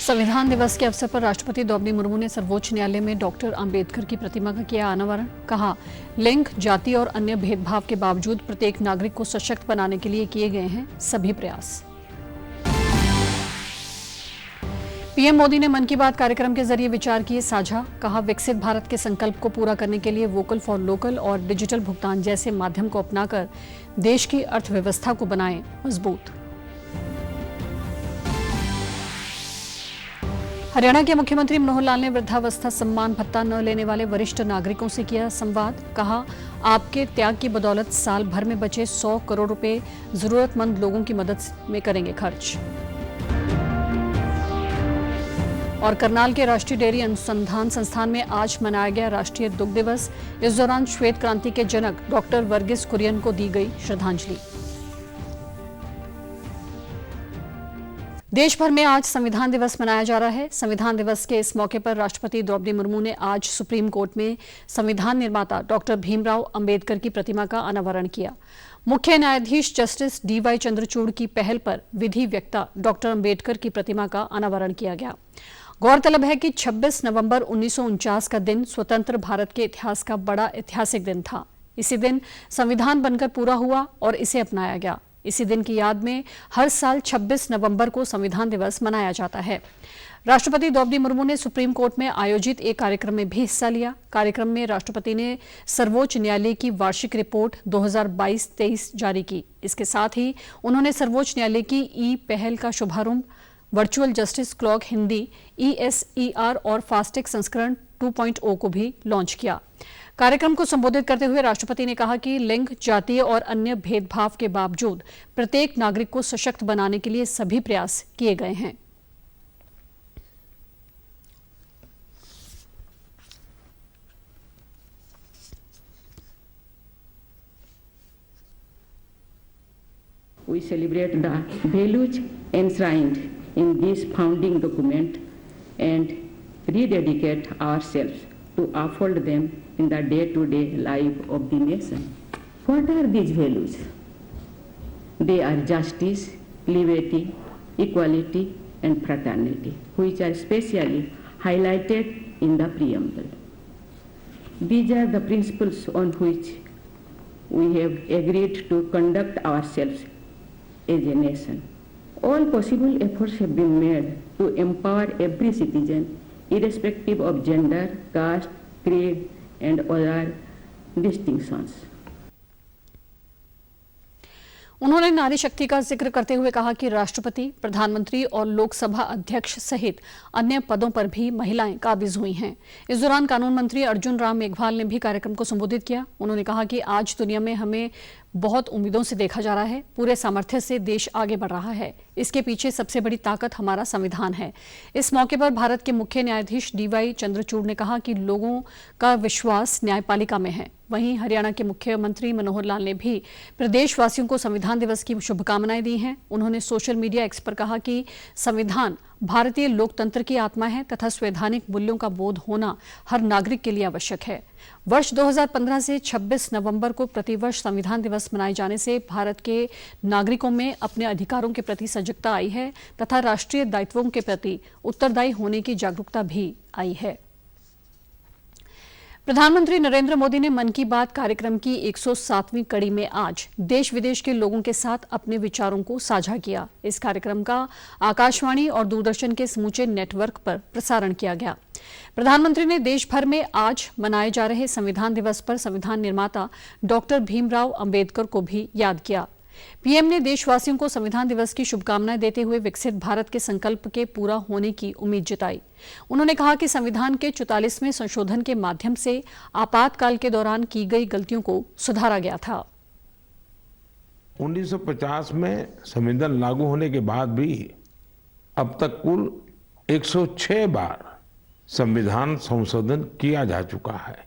संविधान दिवस के अवसर पर राष्ट्रपति द्रौपदी मुर्मू ने सर्वोच्च न्यायालय में डॉक्टर अंबेडकर की प्रतिमा का किया अनावरण। कहा, लिंग, जाति और अन्य भेदभाव के बावजूद प्रत्येक नागरिक को सशक्त बनाने के लिए किए गए हैं सभी प्रयास। पीएम मोदी ने मन की बात कार्यक्रम के जरिए विचार किए साझा। कहा, विकसित भारत के संकल्प को पूरा करने के लिए वोकल फॉर लोकल और डिजिटल भुगतान जैसे माध्यम को अपनाकर देश की अर्थव्यवस्था को बनाएं मजबूत। हरियाणा के मुख्यमंत्री मनोहर लाल ने वृद्धावस्था सम्मान भत्ता न लेने वाले वरिष्ठ नागरिकों से किया संवाद। कहा, आपके त्याग की बदौलत साल भर में बचे 100 करोड़ रुपए जरूरतमंद लोगों की मदद में करेंगे खर्च। और करनाल के राष्ट्रीय डेयरी अनुसंधान संस्थान में आज मनाया गया राष्ट्रीय दुग्ध दिवस। इस दौरान श्वेत क्रांति के जनक डॉक्टर वर्गीस कुरियन को दी गई श्रद्धांजलि। देश भर में आज संविधान दिवस मनाया जा रहा है। संविधान दिवस के इस मौके पर राष्ट्रपति द्रौपदी मुर्मू ने आज सुप्रीम कोर्ट में संविधान निर्माता डॉक्टर भीमराव अंबेडकर की प्रतिमा का अनावरण किया। मुख्य न्यायाधीश जस्टिस डीवाई चंद्रचूड़ की पहल पर विधि वक्ता डॉक्टर अंबेडकर की प्रतिमा का अनावरण किया गया। गौरतलब है कि 26 नवंबर 1949 का दिन स्वतंत्र भारत के इतिहास का बड़ा ऐतिहासिक दिन था। इसी दिन संविधान बनकर पूरा हुआ और इसे अपनाया गया। इसी दिन की याद में हर साल 26 नवंबर को संविधान दिवस मनाया जाता है। राष्ट्रपति द्रौपदी मुर्मू ने सुप्रीम कोर्ट में आयोजित एक कार्यक्रम में भी हिस्सा लिया। कार्यक्रम में राष्ट्रपति ने सर्वोच्च न्यायालय की वार्षिक रिपोर्ट 2022-23 जारी की। इसके साथ ही उन्होंने सर्वोच्च न्यायालय की ई पहल का शुभारंभ, virtual justice clock Hindi, ESER और फास्टैग संस्करण 2.0 को भी लॉन्च किया। कार्यक्रम को संबोधित करते हुए राष्ट्रपति ने कहा कि लिंग, जातीय और अन्य भेदभाव के बावजूद प्रत्येक नागरिक को सशक्त बनाने के लिए सभी प्रयास किए गए हैं। We celebrate the values enshrined in this founding document and rededicate ourselves to uphold them in the day-to-day life of the nation. What are these values? They are justice, liberty, equality, and fraternity, which are specially highlighted in the preamble. These are the principles on which we have agreed to conduct ourselves as a nation. All possible efforts have been made to empower every citizen, irrespective of gender, caste, creed, and other distinctions. उन्होंने नारी शक्ति का जिक्र करते हुए कहा कि राष्ट्रपति, प्रधानमंत्री और लोकसभा अध्यक्ष सहित अन्य पदों पर भी महिलाएं काबिज हुई हैं। इस दौरान कानून मंत्री अर्जुन राम मेघवाल ने भी कार्यक्रम को संबोधित किया। उन्होंने कहा कि आज दुनिया में हमें बहुत उम्मीदों से देखा जा रहा है। पूरे सामर्थ्य से देश आगे बढ़ रहा है। इसके पीछे सबसे बड़ी ताकत हमारा संविधान है। इस मौके पर भारत के मुख्य न्यायाधीश डीवाई चंद्रचूड़ ने कहा कि लोगों का विश्वास न्यायपालिका में है। वहीं हरियाणा के मुख्यमंत्री मनोहर लाल ने भी प्रदेशवासियों को संविधान दिवस की शुभकामनाएं दी हैं। उन्होंने सोशल मीडिया एक्स पर कहा कि संविधान भारतीय लोकतंत्र की आत्मा है तथा संवैधानिक मूल्यों का बोध होना हर नागरिक के लिए आवश्यक है। वर्ष 2015 से 26 नवंबर को प्रतिवर्ष संविधान दिवस मनाए जाने से भारत के नागरिकों में अपने अधिकारों के प्रति सजगता आई है तथा राष्ट्रीय दायित्वों के प्रति उत्तरदायी होने की जागरूकता भी आई है। प्रधानमंत्री नरेंद्र मोदी ने मन की बात कार्यक्रम की 107वीं कड़ी में आज देश विदेश के लोगों के साथ अपने विचारों को साझा किया। इस कार्यक्रम का आकाशवाणी और दूरदर्शन के समूचे नेटवर्क पर प्रसारण किया गया। प्रधानमंत्री ने देश भर में आज मनाए जा रहे संविधान दिवस पर संविधान निर्माता डॉक्टर भीमराव अंबेडकर को भी याद किया। पीएम ने देशवासियों को संविधान दिवस की शुभकामनाएं देते हुए विकसित भारत के संकल्प के पूरा होने की उम्मीद जताई। उन्होंने कहा कि संविधान के 44वें संशोधन के माध्यम से आपातकाल के दौरान की गई गलतियों को सुधारा गया था। 1950 में संविधान लागू होने के बाद भी अब तक कुल 106 बार संविधान संशोधन किया जा चुका है।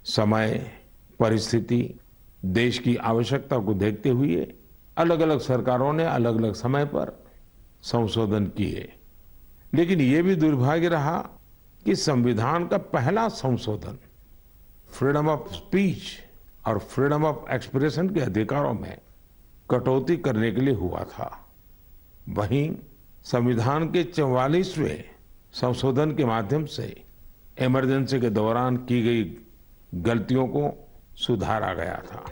समय, परिस्थिति, देश की आवश्यकता को देखते हुए अलग अलग सरकारों ने अलग अलग समय पर संशोधन किए, लेकिन ये भी दुर्भाग्य रहा कि संविधान का पहला संशोधन फ्रीडम ऑफ स्पीच और फ्रीडम ऑफ एक्सप्रेशन के अधिकारों में कटौती करने के लिए हुआ था। वहीं संविधान के 44वें संशोधन के माध्यम से इमरजेंसी के दौरान की गई गलतियों को सुधारा गया था।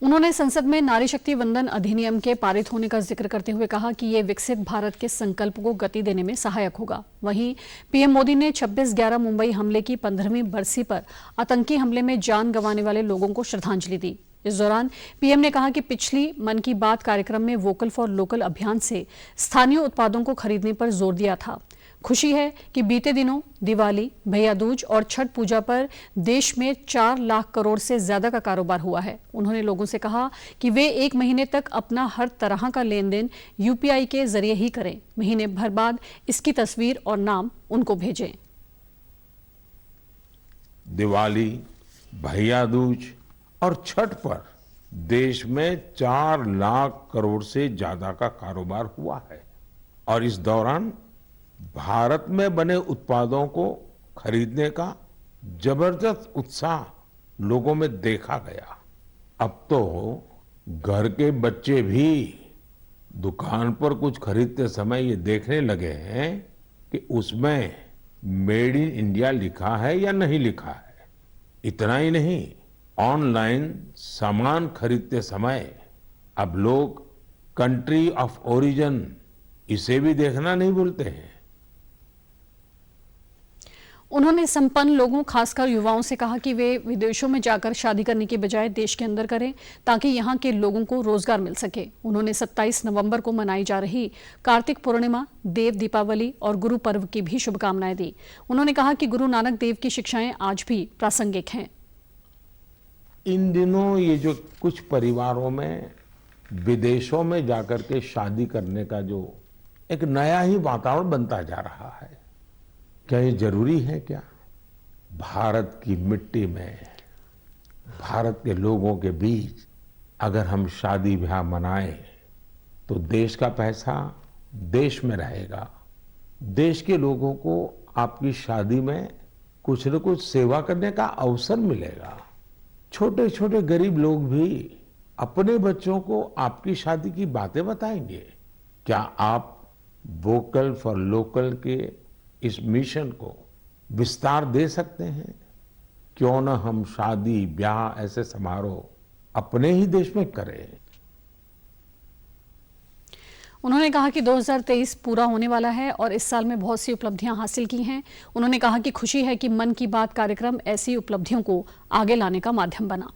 उन्होंने संसद में नारी शक्ति वंदन अधिनियम के पारित होने का जिक्र करते हुए कहा कि ये विकसित भारत के संकल्प को गति देने में सहायक होगा। वहीं पीएम मोदी ने 26/11 मुंबई हमले की 15वीं बरसी पर आतंकी हमले में जान गंवाने वाले लोगों को श्रद्धांजलि दी। इस दौरान पीएम ने कहा कि पिछली मन की बात कार्यक्रम में वोकल फॉर लोकल अभियान से स्थानीय उत्पादों को खरीदने पर जोर दिया था। खुशी है कि बीते दिनों दिवाली, भैया दूज और छठ पूजा पर देश में 4 लाख करोड़ से ज्यादा का कारोबार हुआ है। उन्होंने लोगों से कहा कि वे 1 महीने तक अपना हर तरह का लेन देन यूपीआई के जरिए ही करें। महीने भर बाद इसकी तस्वीर और नाम उनको भेजें। दिवाली, भैया दूज और छठ पर देश में 4 लाख करोड़ से ज्यादा का कारोबार हुआ है और इस दौरान भारत में बने उत्पादों को खरीदने का जबरदस्त उत्साह लोगों में देखा गया। अब तो घर के बच्चे भी दुकान पर कुछ खरीदते समय ये देखने लगे हैं कि उसमें मेड इन इंडिया लिखा है या नहीं लिखा है। इतना ही नहीं, ऑनलाइन सामान खरीदते समय अब लोग कंट्री ऑफ ओरिजिन इसे भी देखना नहीं भूलते हैं। उन्होंने संपन्न लोगों, खासकर युवाओं से कहा कि वे विदेशों में जाकर शादी करने के बजाय देश के अंदर करें ताकि यहां के लोगों को रोजगार मिल सके। उन्होंने 27 नवंबर को मनाई जा रही कार्तिक पूर्णिमा, देव दीपावली और गुरु पर्व की भी शुभकामनाएं दी। उन्होंने कहा कि गुरु नानक देव की शिक्षाएं आज भी प्रासंगिक हैं। इन दिनों ये जो कुछ परिवारों में विदेशों में जाकर के शादी करने का जो एक नया ही वातावरण बनता जा रहा है, क्या ये जरूरी है? क्या भारत की मिट्टी में, भारत के लोगों के बीच अगर हम शादी ब्याह मनाएं तो देश का पैसा देश में रहेगा। देश के लोगों को आपकी शादी में कुछ न कुछ सेवा करने का अवसर मिलेगा। छोटे छोटे गरीब लोग भी अपने बच्चों को आपकी शादी की बातें बताएंगे। क्या आप वोकल फॉर लोकल के इस मिशन को विस्तार दे सकते हैं? क्यों न हम शादी ब्याह ऐसे समारोह अपने ही देश में करें। उन्होंने कहा कि 2023 पूरा होने वाला है और इस साल में बहुत सी उपलब्धियां हासिल की हैं। उन्होंने कहा कि खुशी है कि मन की बात कार्यक्रम ऐसी उपलब्धियों को आगे लाने का माध्यम बना।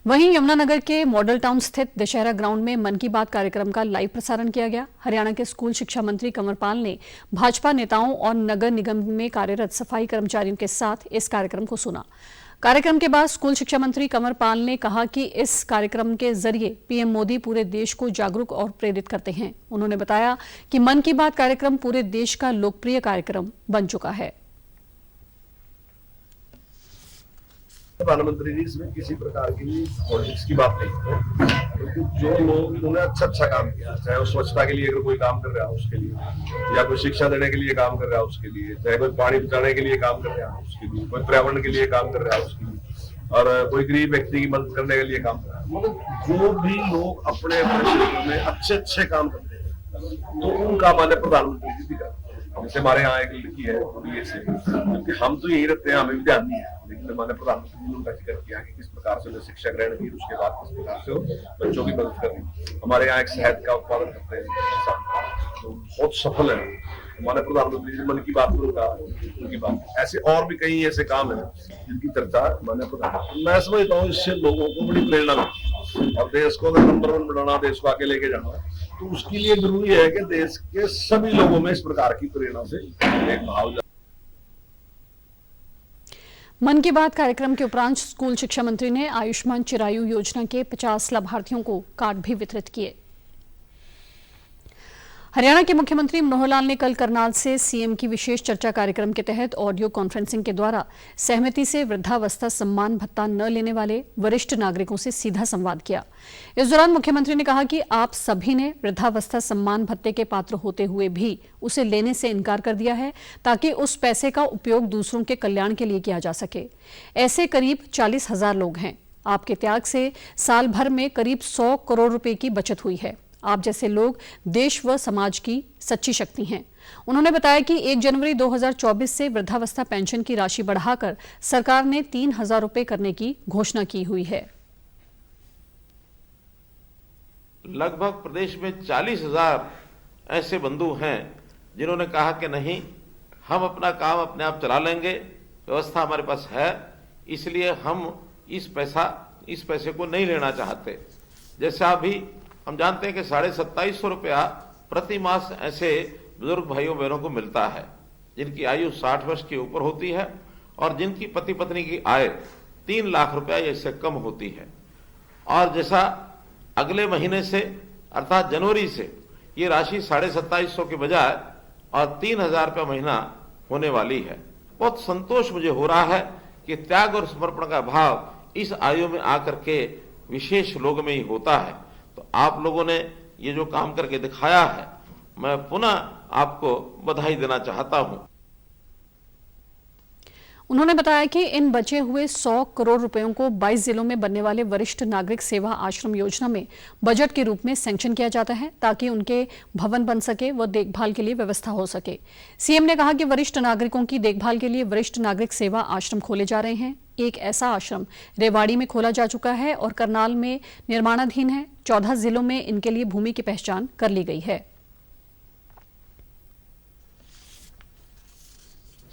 वहीं यमुनानगर के मॉडल टाउन स्थित दशहरा ग्राउंड में मन की बात कार्यक्रम का लाइव प्रसारण किया गया। हरियाणा के स्कूल शिक्षा मंत्री कंवर पाल ने भाजपा नेताओं और नगर निगम में कार्यरत सफाई कर्मचारियों के साथ इस कार्यक्रम को सुना। कार्यक्रम के बाद स्कूल शिक्षा मंत्री कंवर पाल ने कहा कि इस कार्यक्रम के जरिए पीएम मोदी पूरे देश को जागरूक और प्रेरित करते हैं। उन्होंने बताया कि मन की बात कार्यक्रम पूरे देश का लोकप्रिय कार्यक्रम बन चुका है। प्रधानमंत्री जी इसमें किसी प्रकार की पॉलिटिक्स की बात नहीं है, क्योंकि जो लोग उन्होंने अच्छा काम किया, चाहे वो स्वच्छता के लिए अगर कोई काम कर रहा है उसके लिए, या कोई शिक्षा देने के लिए काम कर रहा है उसके लिए, चाहे कोई पानी बचाने के लिए काम कर रहा है उसके लिए, कोई पर्यावरण के लिए काम कर रहा है उसके लिए, और कोई गरीब व्यक्ति की मदद करने के लिए काम कर रहा है। मतलब जो भी लोग अपने अपने क्षेत्र में अच्छे काम करते हैं तो उनका मान्य प्रधानमंत्री जी भी करते हैं। जैसे हमारे यहाँ एक लड़की है, क्योंकि हम तो यही रहते हैं, हमें भी ध्यान नहीं है, लेकिन मैंने प्रधानमंत्री ने उनका जिक्र किया कि किस प्रकार से उन्हें शिक्षा ग्रहण की, उसके बाद किस प्रकार से बच्चों की मदद करनी। हमारे यहाँ एक शहद का उत्पादन करते हैं किसान, तो बहुत सफल है। हमारे प्रधानमंत्री जी मन की बात करूंगा, उनकी बात ऐसे और भी कई ऐसे काम है जिनकी चर्चा मैंने प्रधानमंत्री, मैं समझता हूँ इससे लोगों को बड़ी प्रेरणा मिलती है। और देश को अगर नंबर 1 बनाना, देश को आगे लेके जाना, तो उसके लिए जरूरी है कि देश के सभी लोगों में इस प्रकार की प्रेरणा से एक भाव। मन की बात कार्यक्रम के उपरांत स्कूल शिक्षा मंत्री ने आयुष्मान चिरायु योजना के 50 लाभार्थियों को कार्ड भी वितरित किए। हरियाणा के मुख्यमंत्री मनोहर लाल ने कल करनाल से सीएम की विशेष चर्चा कार्यक्रम के तहत ऑडियो कॉन्फ्रेंसिंग के द्वारा सहमति से वृद्धावस्था सम्मान भत्ता न लेने वाले वरिष्ठ नागरिकों से सीधा संवाद किया। इस दौरान मुख्यमंत्री ने कहा कि आप सभी ने वृद्धावस्था सम्मान भत्ते के पात्र होते हुए भी उसे लेने से इनकार कर दिया है, ताकि उस पैसे का उपयोग दूसरों के कल्याण के लिए किया जा सके। ऐसे करीब 40,000 लोग हैं। आपके त्याग से साल भर में करीब 100 करोड़ रुपए की बचत हुई है। आप जैसे लोग देश व समाज की सच्ची शक्ति हैं। उन्होंने बताया कि 1 जनवरी 2024 से वृद्धावस्था पेंशन की राशि बढ़ाकर सरकार ने 3,000 रुपए करने की घोषणा की हुई है। लगभग प्रदेश में 40,000 ऐसे बंधु हैं जिन्होंने कहा कि नहीं, हम अपना काम अपने आप चला लेंगे, व्यवस्था हमारे पास है, इसलिए हम इस पैसे को नहीं लेना चाहते। जैसे अभी हम जानते हैं कि 2750 रुपया प्रति मास ऐसे बुजुर्ग भाइयों बहनों को मिलता है जिनकी आयु 60 वर्ष के ऊपर होती है और जिनकी पति पत्नी की आय 3 लाख रुपया या इससे कम होती है। और जैसा अगले महीने से अर्थात जनवरी से ये राशि 2750 के बजाय और 3,000 रुपया महीना होने वाली है। बहुत संतोष मुझे हो रहा है कि त्याग और समर्पण का भाव इस आयु में आकर के विशेष लोगों में ही होता है। तो आप लोगों ने ये जो काम करके दिखाया है, मैं पुनः आपको बधाई देना चाहता हूं। उन्होंने बताया कि इन बचे हुए 100 करोड़ रुपयों को 22 जिलों में बनने वाले वरिष्ठ नागरिक सेवा आश्रम योजना में बजट के रूप में सैंक्शन किया जाता है ताकि उनके भवन बन सके व देखभाल के लिए व्यवस्था हो सके। सीएम ने कहा कि वरिष्ठ नागरिकों की देखभाल के लिए वरिष्ठ नागरिक सेवा आश्रम खोले जा रहे हैं। एक ऐसा आश्रम रेवाड़ी में खोला जा चुका है और करनाल में निर्माणाधीन है। 14 जिलों में इनके लिए भूमि की पहचान कर ली गई है।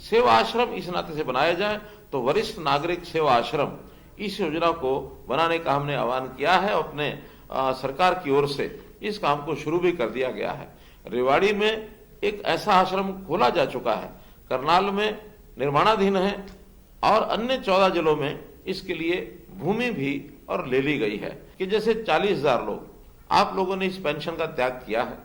सेवा आश्रम इस नाते से बनाया जाए तो वरिष्ठ नागरिक सेवा आश्रम इस योजना को बनाने का हमने आह्वान किया है। अपने सरकार की ओर से इस काम को शुरू भी कर दिया गया है। रेवाड़ी में एक ऐसा आश्रम खोला जा चुका है, करनाल में निर्माणाधीन है और अन्य 14 जिलों में इसके लिए भूमि भी और ले ली गई है कि जैसे 40,000 लोग आप लोगों ने इस पेंशन का त्याग किया है।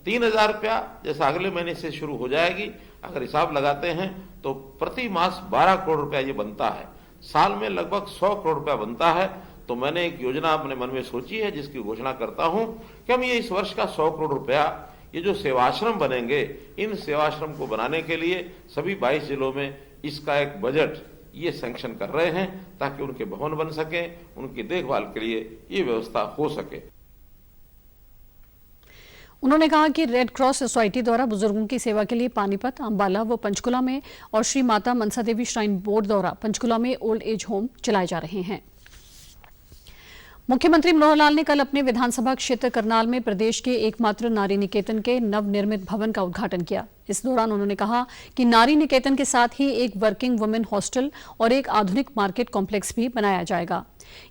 3,000 रुपया जैसा अगले महीने से शुरू हो जाएगी। अगर हिसाब लगाते हैं तो प्रति मास 12 करोड़ रुपया ये बनता है, साल में लगभग 100 करोड़ रुपया बनता है। तो मैंने एक योजना अपने मन में सोची है जिसकी घोषणा करता हूं कि हम ये इस वर्ष का 100 करोड़ रुपया ये जो सेवाश्रम बनेंगे, इन सेवाश्रम को बनाने के लिए सभी 22 जिलों में इसका एक बजट ये सैंक्शन कर रहे हैं ताकि उनके भवन बन सके, उनकी देखभाल के लिए ये व्यवस्था हो सके। उन्होंने कहा कि रेड क्रॉस सोसाइटी द्वारा बुजुर्गों की सेवा के लिए पानीपत, अंबाला व पंचकुला में और श्री माता मनसा देवी श्राइन बोर्ड द्वारा पंचकुला में ओल्ड एज होम चलाए जा रहे हैं। मुख्यमंत्री मनोहर लाल ने कल अपने विधानसभा क्षेत्र करनाल में प्रदेश के एकमात्र नारी निकेतन के नवनिर्मित भवन का उद्घाटन किया। इस दौरान उन्होंने कहा कि नारी निकेतन के साथ ही एक वर्किंग वुमेन हॉस्टल और एक आधुनिक मार्केट कॉम्प्लेक्स भी बनाया जाएगा।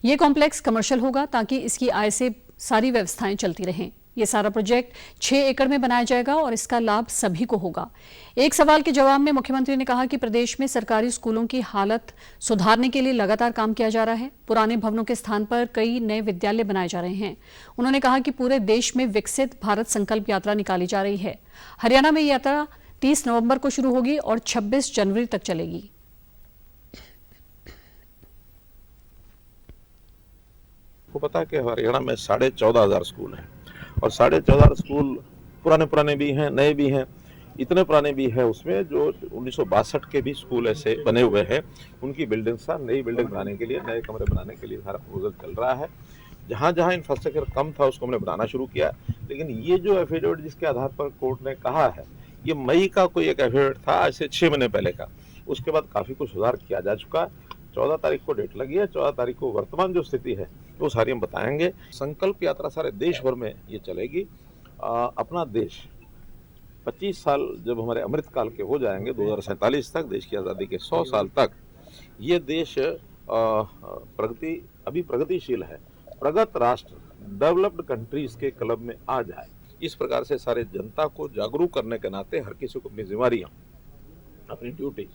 ये कॉम्प्लेक्स कमर्शियल होगा ताकि इसकी आय से सारी व्यवस्थाएं चलती रहें। ये सारा प्रोजेक्ट 6 एकड़ में बनाया जाएगा और इसका लाभ सभी को होगा। एक सवाल के जवाब में मुख्यमंत्री ने कहा कि प्रदेश में सरकारी स्कूलों की हालत सुधारने के लिए लगातार काम किया जा रहा है। पुराने भवनों के स्थान पर कई नए विद्यालय बनाए जा रहे हैं। उन्होंने कहा कि पूरे देश में विकसित भारत संकल्प यात्रा निकाली जा रही है। हरियाणा में यात्रा 30 नवंबर को शुरू होगी और 26 जनवरी तक चलेगी। आपको पता है कि हरियाणा में 14,500 स्कूल हैं और 14,500 स्कूल पुराने भी हैं, नए भी हैं। इतने पुराने भी हैं उसमें जो 1962 के भी स्कूल ऐसे बने हुए हैं। उनकी बिल्डिंग सा नई बिल्डिंग बनाने के लिए, नए कमरे बनाने के लिए सारा प्रपोजल चल रहा है। जहाँ जहाँ इंफ्रास्ट्रक्चर कम था उसको हमने बनाना शुरू किया। लेकिन ये जो एफिडेविट जिसके आधार पर कोर्ट ने कहा है, ये मई का कोई एक एफिडेविट था, आज से 6 महीने पहले का। उसके बाद काफ़ी कुछ सुधार किया जा चुका है। 14 तारीख को डेट लगी है। 14 तारीख को वर्तमान जो स्थिति है वो सारी हम बताएंगे। संकल्प यात्रा सारे देश भर में ये चलेगी। अपना देश 25 साल जब हमारे अमृतकाल के हो जाएंगे 2047 तक, देश की आज़ादी के 100 साल तक, ये देश अभी प्रगतिशील है, प्रगत राष्ट्र, डेवलप्ड कंट्रीज के क्लब में आ जाए। इस प्रकार से सारे जनता को जागरूक करने के नाते हर किसी को अपनी जिम्मेदारियां, अपनी ड्यूटी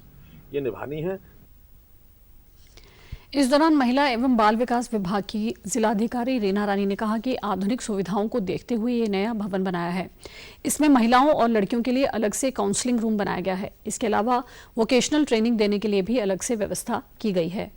ये निभानी है। इस दौरान महिला एवं बाल विकास विभाग की जिलाधिकारी रीना रानी ने कहा कि आधुनिक सुविधाओं को देखते हुए ये नया भवन बनाया है। इसमें महिलाओं और लड़कियों के लिए अलग से काउंसलिंग रूम बनाया गया है। इसके अलावा वोकेशनल ट्रेनिंग देने के लिए भी अलग से व्यवस्था की गई है।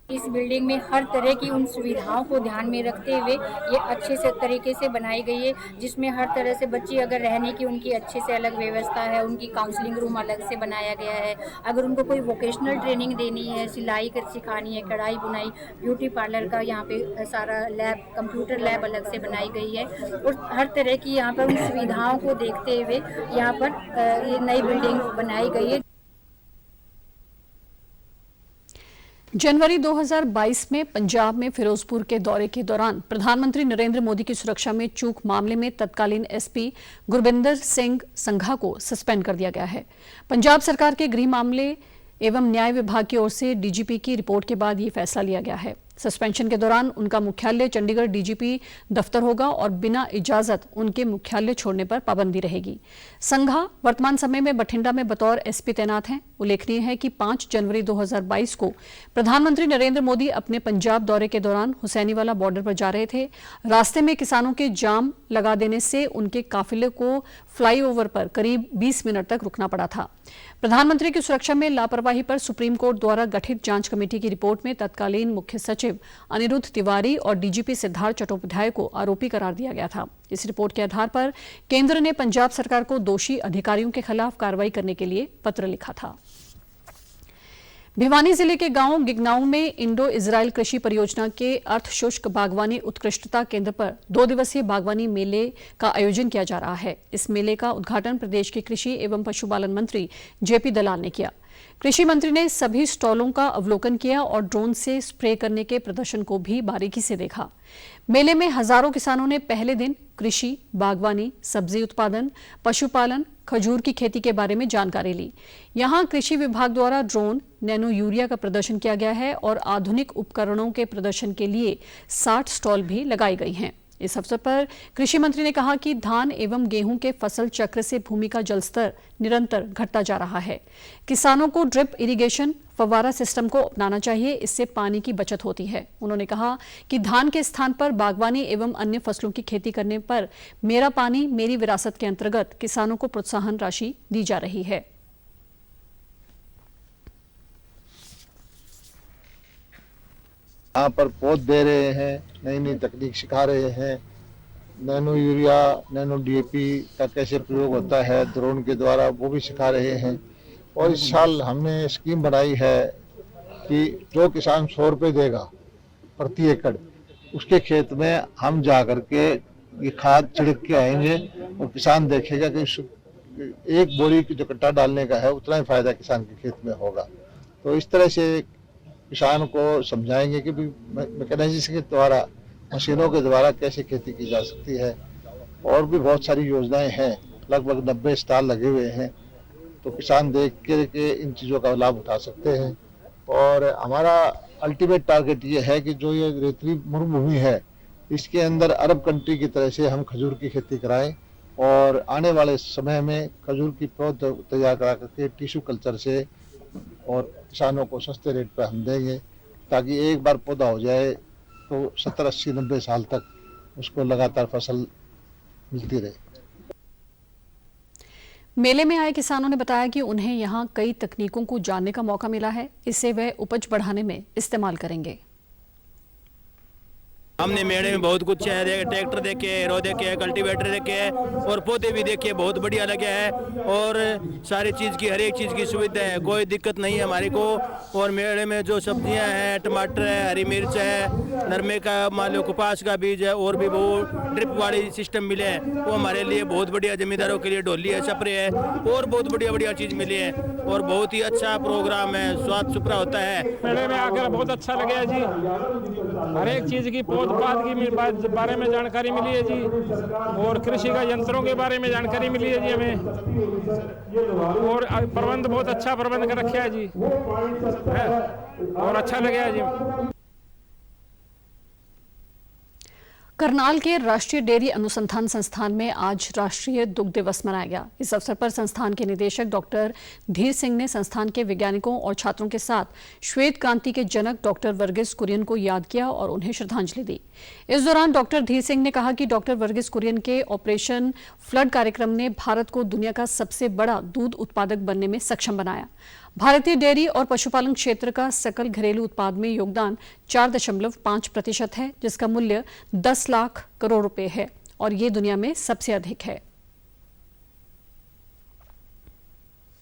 इस बिल्डिंग में हर तरह की उन सुविधाओं को ध्यान में रखते हुए ये अच्छे से तरीके से बनाई गई है, जिसमें हर तरह से बच्चे अगर रहने की उनकी अच्छे से अलग व्यवस्था है, उनकी काउंसलिंग रूम अलग से बनाया गया है। अगर उनको कोई वोकेशनल ट्रेनिंग देनी है, सिलाई कर सिखानी है, कढ़ाई बुनाई, ब्यूटी पार्लर का यहाँ पे सारा लैब, कंप्यूटर लैब अलग से बनाई गई है और हर तरह की यहाँ पर उन सुविधाओं को देखते हुए यहाँ पर ये नई बिल्डिंग बनाई गई है। जनवरी 2022 में पंजाब में फिरोजपुर के दौरे के दौरान प्रधानमंत्री नरेंद्र मोदी की सुरक्षा में चूक मामले में तत्कालीन एसपी गुरबिंदर सिंह संघा को सस्पेंड कर दिया गया है। पंजाब सरकार के गृह मामले एवं न्याय विभाग की ओर से डीजीपी की रिपोर्ट के बाद ये फैसला लिया गया है। सस्पेंशन के दौरान उनका मुख्यालय चंडीगढ़ डीजीपी दफ्तर होगा और बिना इजाजत उनके मुख्यालय छोड़ने पर पाबंदी रहेगी। संघा वर्तमान समय में बठिंडा में बतौर एसपी तैनात हैं। उल्लेखनीय है कि 5 जनवरी 2022 को प्रधानमंत्री नरेंद्र मोदी अपने पंजाब दौरे के दौरान हुसैनीवाला बॉर्डर पर जा रहे थे। रास्ते में किसानों के जाम लगा देने से उनके काफिले को फ्लाईओवर पर करीब 20 मिनट तक रुकना पड़ा था। प्रधानमंत्री की सुरक्षा में लापरवाही पर सुप्रीम कोर्ट द्वारा गठित जांच कमेटी की रिपोर्ट में तत्कालीन मुख्य सचिव अनिरुद्ध तिवारी और डीजीपी सिद्धार्थ चट्टोपाध्याय को आरोपी करार दिया गया था। इस रिपोर्ट के आधार पर केंद्र ने पंजाब सरकार को दोषी अधिकारियों के खिलाफ कार्रवाई करने के लिए पत्र लिखा था। भिवानी जिले के गांव गिगनाऊ में इंडो इजराइल कृषि परियोजना के अर्धशुष्क बागवानी उत्कृष्टता केंद्र पर 2 दिवसीय बागवानी मेले का आयोजन किया जा रहा है। इस मेले का उद्घाटन प्रदेश के कृषि एवं पशुपालन मंत्री जेपी दलाल ने किया। कृषि मंत्री ने सभी स्टॉलों का अवलोकन किया और ड्रोन से स्प्रे करने के प्रदर्शन को भी बारीकी से देखा। मेले में हजारों किसानों ने पहले दिन कृषि, बागवानी, सब्जी उत्पादन, पशुपालन, खजूर की खेती के बारे में जानकारी ली। यहां कृषि विभाग द्वारा ड्रोन, नैनो यूरिया का प्रदर्शन किया गया है और आधुनिक उपकरणों के प्रदर्शन के लिए 60 स्टॉल भी लगाई गई हैं। इस अवसर पर कृषि मंत्री ने कहा कि धान एवं गेहूं के फसल चक्र से भूमि का जलस्तर निरंतर घटता जा रहा है। किसानों को ड्रिप इरिगेशन, फव्वारा सिस्टम को अपनाना चाहिए, इससे पानी की बचत होती है। उन्होंने कहा कि धान के स्थान पर बागवानी एवं अन्य फसलों की खेती करने पर मेरा पानी मेरी विरासत के अंतर्गत किसानों को प्रोत्साहन राशि दी जा रही है। यहाँ पर पौध दे रहे हैं, नई नई तकनीक सिखा रहे हैं, नैनो यूरिया, नैनो डीएपी का कैसे प्रयोग होता है ड्रोन के द्वारा वो भी सिखा रहे हैं। और इस साल हमने स्कीम बनाई है कि जो किसान 100 रुपये देगा प्रति एकड़, उसके खेत में हम जा करके ये खाद छिड़क के आएंगे और किसान देखेगा कि एक बोरी जो कट्टा डालने का है उतना ही फायदा किसान के खेत में होगा। तो इस तरह से किसान को समझाएंगे कि मैकेनाइजेशन के द्वारा, मशीनों के द्वारा कैसे खेती की जा सकती है। और भी बहुत सारी योजनाएं हैं, लगभग 90 स्टॉल लगे हुए हैं, तो किसान देख के इन चीज़ों का लाभ उठा सकते हैं। और हमारा अल्टीमेट टारगेट ये है कि जो ये रेतीली मरुभूमि है, इसके अंदर अरब कंट्री की तरह से हम खजूर की खेती कराएं और आने वाले समय में खजूर की पौध तैयार करा करके टिश्यू कल्चर से और किसानों को सस्ते रेट पर हम देंगे, ताकि एक बार पौधा हो जाए तो 70, 80, 90 साल तक उसको लगातार फसल मिलती रहे। मेले में आए किसानों ने बताया कि उन्हें यहां कई तकनीकों को जानने का मौका मिला है, इससे वे उपज बढ़ाने में इस्तेमाल करेंगे। हमने मेले में बहुत कुछ है, ट्रैक्टर देखे, एरो देखे, कल्टीवेटर देखे और पौधे भी देखे, बहुत बढ़िया लगे है। और सारी चीज़ की, हर एक चीज़ की सुविधा है, कोई दिक्कत नहीं है हमारे को। और मेले में जो सब्जियां हैं, टमाटर है, हरी मिर्च है, नरमे का, मान लो कपास का बीज है, और भी वो ड्रिप वाली सिस्टम मिले हैं, वो हमारे लिए बहुत बढ़िया, जमींदारों के लिए ढोली है, स्प्रे है, और बहुत बढ़िया बढ़िया चीज़ मिली है। और बहुत ही अच्छा प्रोग्राम है, स्वाद सुपरा होता है। मेले में आकर बहुत अच्छा लगा जी, हर एक चीज़ की उत्पाद के बारे में जानकारी मिली है जी, और कृषि का यंत्रों के बारे में जानकारी मिली है जी हमें। और प्रबंध बहुत अच्छा प्रबंध कर रखा है जी, और अच्छा लगा जी। करनाल के राष्ट्रीय डेयरी अनुसंधान संस्थान में आज राष्ट्रीय दुग्ध दिवस मनाया गया। इस अवसर पर संस्थान के निदेशक डॉक्टर धीर सिंह ने संस्थान के वैज्ञानिकों और छात्रों के साथ श्वेत क्रांति के जनक डॉक्टर वर्गीस कुरियन को याद किया और उन्हें श्रद्धांजलि दी। इस दौरान डॉक्टर धीर सिंह ने कहा कि डॉक्टर वर्गीस कुरियन के ऑपरेशन फ्लड कार्यक्रम ने भारत को दुनिया का सबसे बड़ा दूध उत्पादक बनने में सक्षम बनाया। भारतीय डेयरी और पशुपालन क्षेत्र का सकल घरेलू उत्पाद में योगदान 4.5% है, जिसका मूल्य 10 लाख करोड़ रुपए है और ये दुनिया में सबसे अधिक है।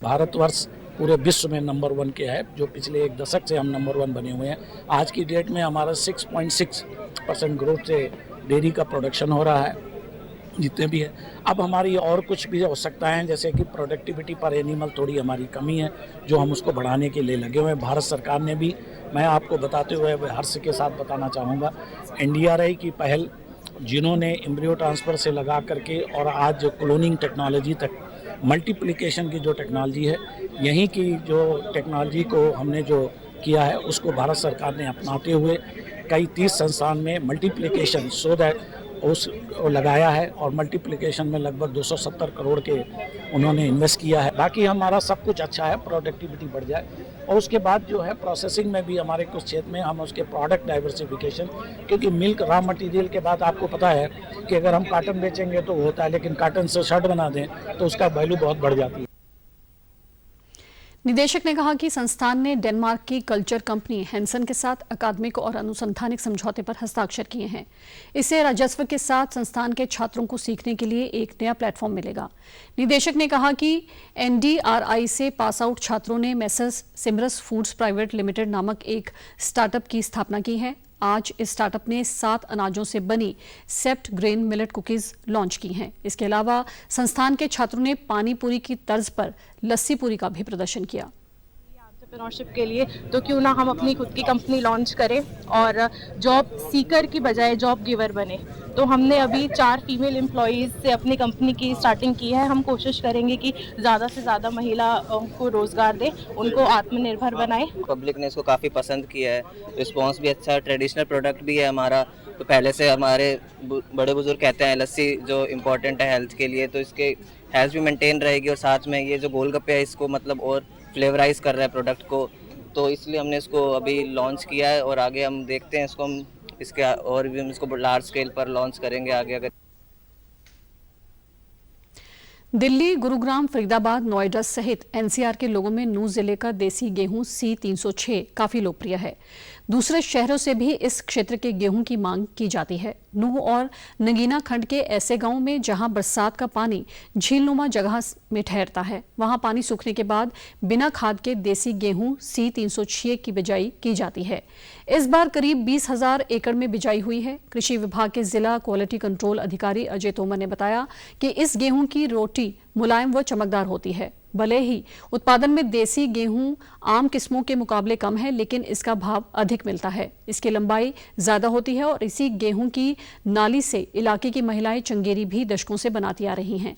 भारतवर्ष पूरे विश्व में नंबर 1 के है, जो पिछले एक दशक से हम नंबर 1 बने हुए हैं। आज की डेट में हमारा 6.6% ग्रोथ से डेयरी का प्रोडक्शन हो रहा है, जितने भी है। अब हमारी और कुछ भी आवश्यकताएं हैं, जैसे कि प्रोडक्टिविटी पर एनिमल थोड़ी हमारी कमी है, जो हम उसको बढ़ाने के लिए लगे हुए हैं। भारत सरकार ने भी, मैं आपको बताते हुए हर्ष के साथ बताना चाहूँगा, NDRI की पहल, जिन्होंने एम्ब्रियो ट्रांसफ़र से लगा करके और आज जो क्लोनिंग टेक्नोलॉजी तक, मल्टीप्लिकेशन की जो टेक्नोलॉजी है, यहीं की जो टेक्नोलॉजी को हमने जो किया है उसको भारत सरकार ने अपनाते हुए कई 30 संस्थान में मल्टीप्लिकेशन उस लगाया है और मल्टीप्लिकेशन में लगभग 270 करोड़ के उन्होंने इन्वेस्ट किया है। बाकी हमारा सब कुछ अच्छा है, प्रोडक्टिविटी बढ़ जाए और उसके बाद जो है प्रोसेसिंग में भी हमारे कुछ क्षेत्र में हम उसके प्रोडक्ट डाइवर्सिफिकेशन, क्योंकि मिल्क रॉ मटेरियल के बाद आपको पता है कि अगर हम कॉटन बेचेंगे तो होता है, लेकिन कॉटन से शर्ट बना दें तो उसका वैल्यू बहुत बढ़ जाती है। निदेशक ने कहा कि संस्थान ने डेनमार्क की कल्चर कंपनी हैंसन के साथ अकादमिक और अनुसंधानिक समझौते पर हस्ताक्षर किए हैं। इससे राजस्व के साथ संस्थान के छात्रों को सीखने के लिए एक नया प्लेटफॉर्म मिलेगा। निदेशक ने कहा कि NDRI से पास आउट छात्रों ने मेसर्स सिमरस फूड्स प्राइवेट लिमिटेड नामक एक स्टार्टअप की स्थापना की है। आज इस स्टार्टअप ने 7 अनाजों से बनी सेप्ट ग्रेन मिलेट कुकीज लॉन्च की हैं। इसके अलावा संस्थान के छात्रों ने पानी पूरी की तर्ज पर लस्सी पूरी का भी प्रदर्शन किया। एंटरप्रेन्योरशिप के लिए तो क्यों ना हम अपनी खुद की कंपनी लॉन्च करें और जॉब सीकर की बजाय जॉब गिवर बने। तो हमने अभी 4 फीमेल एम्प्लॉयज़ से अपनी कंपनी की स्टार्टिंग की है। हम कोशिश करेंगे कि ज़्यादा से ज़्यादा महिला को रोज़गार दें, उनको आत्मनिर्भर बनाएं। पब्लिक ने इसको काफ़ी पसंद किया है, रिस्पॉन्स भी अच्छा, ट्रेडिशनल प्रोडक्ट भी है हमारा। तो पहले से हमारे बड़े बुजुर्ग कहते हैं लस्सी जो इम्पोर्टेंट है हेल्थ के लिए, तो इसके हेल्थ भी मेंटेन रहेगी और साथ में ये जो गोलगप्पे है इसको मतलब और फ्लेवराइज कर रहा है प्रोडक्ट को, तो इसलिए हमने इसको अभी लॉन्च किया है और आगे हम देखते हैं इसको, हम इसके और भी हम इसको लार्ज स्केल पर लॉन्च करेंगे आगे। अगर दिल्ली, गुरुग्राम, फरीदाबाद, नोएडा सहित NCR के लोगों में नूह जिले का देसी गेहूं C306 काफी लोकप्रिय है। दूसरे शहरों से भी इस क्षेत्र के गेहूं की मांग की जाती है। नूह और नगीना खंड के ऐसे गांवों में जहां बरसात का पानी झीलनुमा जगह में ठहरता है, वहां पानी सूखने के बाद बिना खाद के देसी गेहूं C306 की बिजाई की जाती है। इस बार करीब 20,000 एकड़ में बिजाई हुई है। कृषि विभाग के जिला क्वालिटी कंट्रोल अधिकारी अजय तोमर ने बताया कि इस गेहूं की रोटी मुलायम व चमकदार होती है। भले ही उत्पादन में देसी गेहूं आम किस्मों के मुकाबले कम है, लेकिन इसका भाव अधिक मिलता है। इसकी लंबाई ज्यादा होती है और इसी गेहूं की नाली से इलाके की महिलाएं चंगेरी भी दशकों से बनाती आ रही हैं।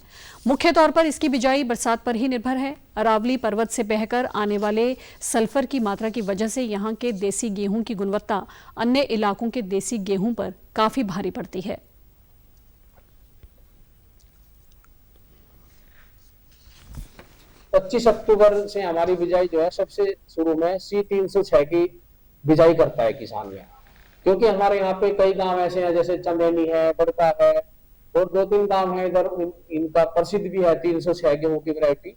मुख्य तौर पर इसकी बिजाई बरसात पर ही निर्भर है। अरावली पर्वत से बहकर आने वाले सल्फर की मात्रा की वजह से यहाँ के देसी गेहूं की गुणवत्ता अन्य इलाकों के देसी गेहूं पर काफी भारी पड़ती है। 25 अक्टूबर से हमारी बिजाई जो है सबसे शुरू में C306 की बिजाई करता है किसान में, क्योंकि हमारे यहाँ पे कई गांव ऐसे हैं जैसे चंदेनी है, बड़का है और 2-3 गांव है इधर, इनका प्रसिद्ध भी है 306 गेहूं की वैरायटी।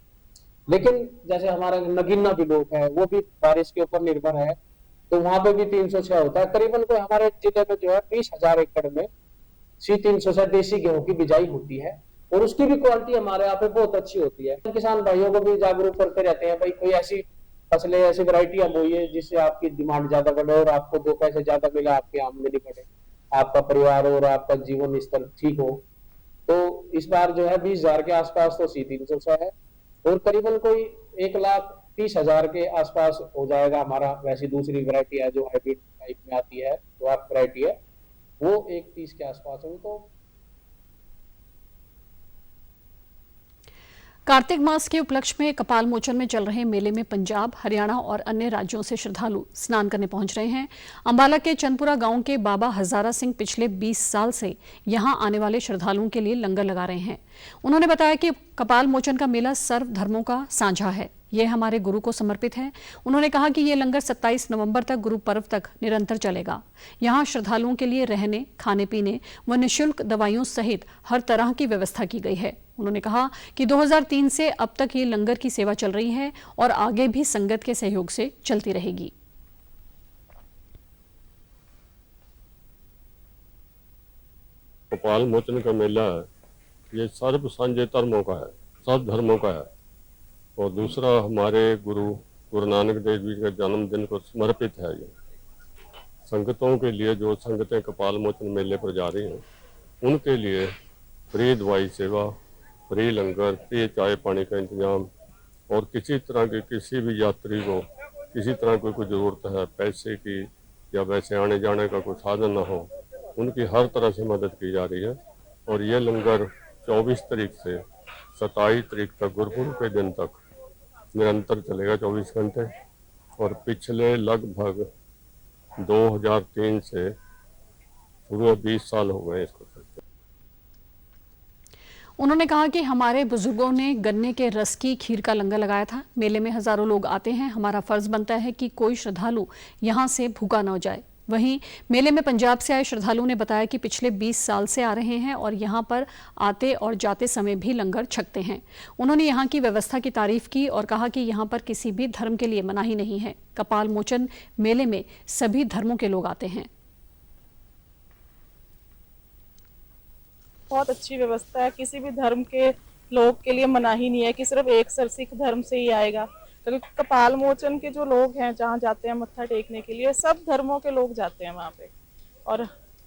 लेकिन जैसे हमारा नगीना भी लोग है, वो भी बारिश के ऊपर निर्भर है, तो वहां पे भी 306 होता है। करीबन कोई हमारे जिले में जो है 20,000 एकड़ में C306 देसी गेहूं की बिजाई होती है और उसकी भी क्वालिटी हमारे यहाँ पे बहुत अच्छी होती है। किसान भाइयों को भी जागरूक करते रहते हैं, भाई कोई ऐसी फसलें, ऐसी वैरायटियां बोइए जिससे आपकी डिमांड ज्यादा बढ़े और आपको 2 पैसे ज्यादा मिले, आपकी आमदनी बढ़े, आपका परिवार और आपका जीवन स्तर ठीक हो। तो इस बार जो है 20,000 के आसपास तो C306 है और करीबन कोई 1,30,000 के आसपास हो जाएगा हमारा। वैसी दूसरी वैरायटी है जो हाइब्रिड टाइप में आती है, ड्वार्फ वैरायटी है, वो 1,30 के आसपास है। तो कार्तिक मास के उपलक्ष्य में कपाल मोचन में चल रहे मेले में पंजाब, हरियाणा और अन्य राज्यों से श्रद्धालु स्नान करने पहुंच रहे हैं। अंबाला के चंदपुरा गांव के बाबा हजारा सिंह पिछले 20 साल से यहां आने वाले श्रद्धालुओं के लिए लंगर लगा रहे हैं। उन्होंने बताया कि कपाल मोचन का मेला सर्व धर्मों का साझा है, ये हमारे गुरु को समर्पित है। उन्होंने कहा कि ये लंगर 27 नवंबर तक गुरु पर्व तक निरंतर चलेगा। यहाँ श्रद्धालुओं के लिए रहने, खाने पीने व निःशुल्क दवाइयों सहित हर तरह की व्यवस्था की गई है। उन्होंने कहा कि 2003 से अब तक ये लंगर की सेवा चल रही है और आगे भी संगत के सहयोग से चलती रहेगी। कपाल मोचन का मेला है, ये सर्व सांझे धर्मों का है, सब धर्मों का है। और दूसरा हमारे गुरु नानक देव जी के जन्मदिन को समर्पित है। ये संगतों के लिए, जो संगतें कपाल मोचन मेले पर जा रही हैं, उनके लिए फ्री दवाई सेवा, फ्री लंगर, फ्री चाय पानी का इंतजाम, और किसी तरह के किसी भी यात्री को किसी तरह की कोई ज़रूरत है पैसे की या वैसे आने जाने का कोई साधन ना हो, उनकी हर तरह से मदद की जा रही है। और ये लंगर 24 तारीख से 27 तारीख तक गुरुपुरब के दिन तक निरंतर चलेगा 24 घंटे। और पिछले लगभग 2003 से पूरे 20 साल हो गए इसको चलते। उन्होंने कहा कि हमारे बुजुर्गों ने गन्ने के रस की खीर का लंगर लगाया था। मेले में हजारों लोग आते हैं, हमारा फर्ज बनता है कि कोई श्रद्धालु यहां से भूखा न हो जाए। वहीं मेले में पंजाब से आए श्रद्धालुओं ने बताया कि पिछले 20 साल से आ रहे हैं और यहां पर आते और जाते समय भी लंगर छकते हैं। उन्होंने यहां की व्यवस्था की तारीफ की और कहा कि यहां पर किसी भी धर्म के लिए मनाही नहीं है। कपाल मोचन मेले में सभी धर्मों के लोग आते हैं। बहुत अच्छी व्यवस्था है, किसी भी धर्म के लोग के लिए मनाही नहीं है कि सिर्फ एक सिख धर्म से ही आएगा। क्योंकि कपाल मोचन के जो लोग हैं जहाँ जाते हैं मत्था टेकने के लिए, सब धर्मों के लोग जाते हैं वहाँ पे। और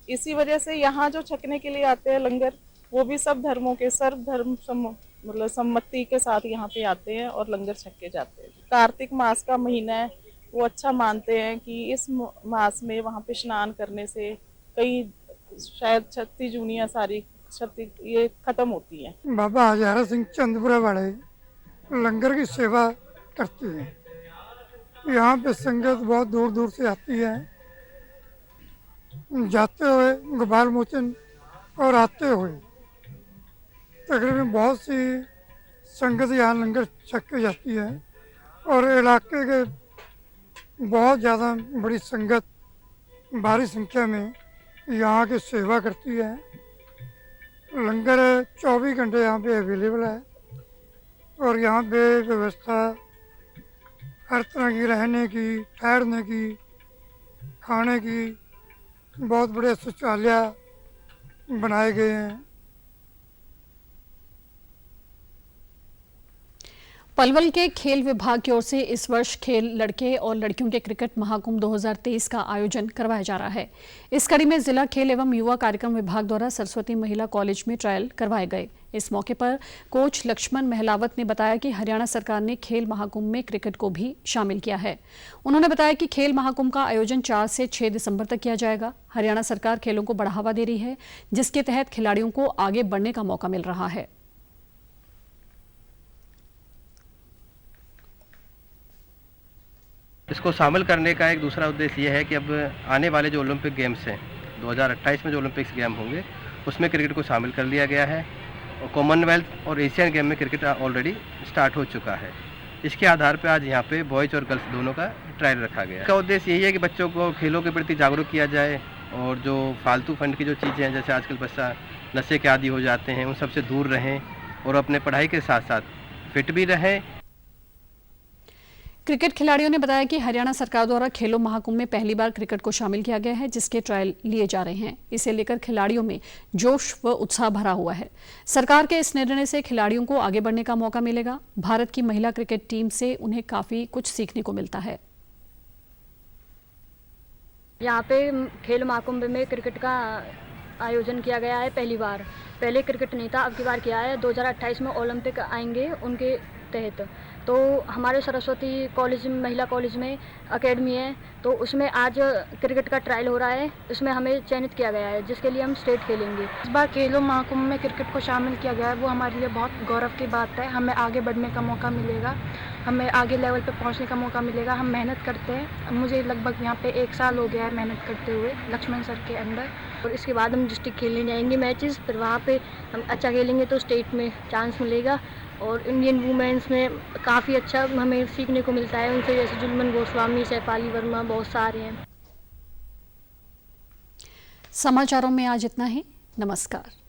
इसी वजह से यहाँ जो छकने के लिए आते हैं लंगर, वो भी सब धर्मों के, सर्व धर्म मतलब सम्मति के साथ यहाँ पे आते हैं और लंगर छक के जाते हैं। कार्तिक मास का महीना है, वो अच्छा मानते हैं कि इस मास में वहाँ पे स्नान करने से कई शायद 36 जूनियाँ सारी ये खत्म होती है। बाबा हजारा सिंह चंदपुरा वाले लंगर की सेवा करते हैं। यहाँ पे संगत बहुत दूर दूर से आती है, जाते हुए कपाल मोचन और आते हुए तकरीबन बहुत सी संगत यहाँ लंगर छक के जाती है। और इलाके के बहुत ज़्यादा बड़ी संगत भारी संख्या में यहाँ की सेवा करती है। लंगर 24 घंटे यहाँ पे अवेलेबल है और यहाँ पे व्यवस्था हर तरह की, रहने की, ठहरने की, खाने की, बहुत बड़े शौचालय बनाए गए हैं। पलवल के खेल विभाग की ओर से इस वर्ष खेल लड़के और लड़कियों के क्रिकेट महाकुंभ 2023 का आयोजन करवाया जा रहा है। इस कड़ी में जिला खेल एवं युवा कार्यक्रम विभाग द्वारा सरस्वती महिला कॉलेज में ट्रायल करवाए गए। इस मौके पर कोच लक्ष्मण महलावत ने बताया कि हरियाणा सरकार ने खेल महाकुंभ में क्रिकेट को भी शामिल किया है। उन्होंने बताया कि खेल महाकुंभ का आयोजन 4 से 6 दिसंबर तक किया जाएगा। हरियाणा सरकार खेलों को बढ़ावा दे रही है, जिसके तहत खिलाड़ियों को आगे बढ़ने का मौका मिल रहा है। इसको शामिल करने का एक दूसरा उद्देश्य ये है कि अब आने वाले जो ओलंपिक गेम्स हैं 2028 में जो ओलंपिक्स गेम होंगे उसमें क्रिकेट को शामिल कर लिया गया है। और कॉमनवेल्थ और एशियन गेम में क्रिकेट ऑलरेडी स्टार्ट हो चुका है। इसके आधार पर आज यहाँ पे बॉयज़ और गर्ल्स दोनों का ट्रायल रखा गया है। इसका उद्देश्य यही है कि बच्चों को खेलों के प्रति जागरूक किया जाए और जो फालतू फंड की जो चीज़ें हैं, जैसे आजकल बच्चा नशे के आदी हो जाते हैं, उन सबसे दूर रहें और अपने पढ़ाई के साथ साथ फिट भी रहें। क्रिकेट खिलाड़ियों ने बताया कि हरियाणा सरकार द्वारा खेलों महाकुंभ में पहली बार क्रिकेट को शामिल किया गया है, जिसके ट्रायल लिए जा रहे हैं। इसे लेकर खिलाड़ियों में जोश व उत्साह भरा हुआ है। सरकार के इस निर्णय से खिलाड़ियों को आगे बढ़ने का मौका मिलेगा। भारत की महिला क्रिकेट टीम से उन्हें काफी कुछ सीखने को मिलता है। यहाँ पे खेल महाकुंभ में क्रिकेट का आयोजन किया गया है पहली बार। पहले क्रिकेट नहीं था, अब की बार किया है। 2028 में ओलंपिक आएंगे उनके तहत। तो हमारे सरस्वती कॉलेज महिला कॉलेज में एकेडमी है, तो उसमें आज क्रिकेट का ट्रायल हो रहा है। इसमें हमें चयनित किया गया है, जिसके लिए हम स्टेट खेलेंगे। इस बार खेलों महाकुंभ में क्रिकेट को शामिल किया गया है, वो हमारे लिए बहुत गौरव की बात है। हमें आगे बढ़ने का मौका मिलेगा, हमें आगे लेवल पे पहुंचने का मौका मिलेगा। हम मेहनत करते हैं, मुझे लगभग यहाँ पे 1 साल हो गया है मेहनत करते हुए लक्ष्मण सर के अंडर। और इसके बाद हम डिस्ट्रिक्ट खेलने जाएंगे मैचेस, फिर वहाँ पे हम अच्छा खेलेंगे तो स्टेट में चांस मिलेगा। और इंडियन वुमेन्स में काफ़ी अच्छा हमें सीखने को मिलता है उनसे, जैसे जुलमन गोस्वामी, सैफाली वर्मा, बहुत सारे हैं। समाचारों में आज इतना ही। नमस्कार।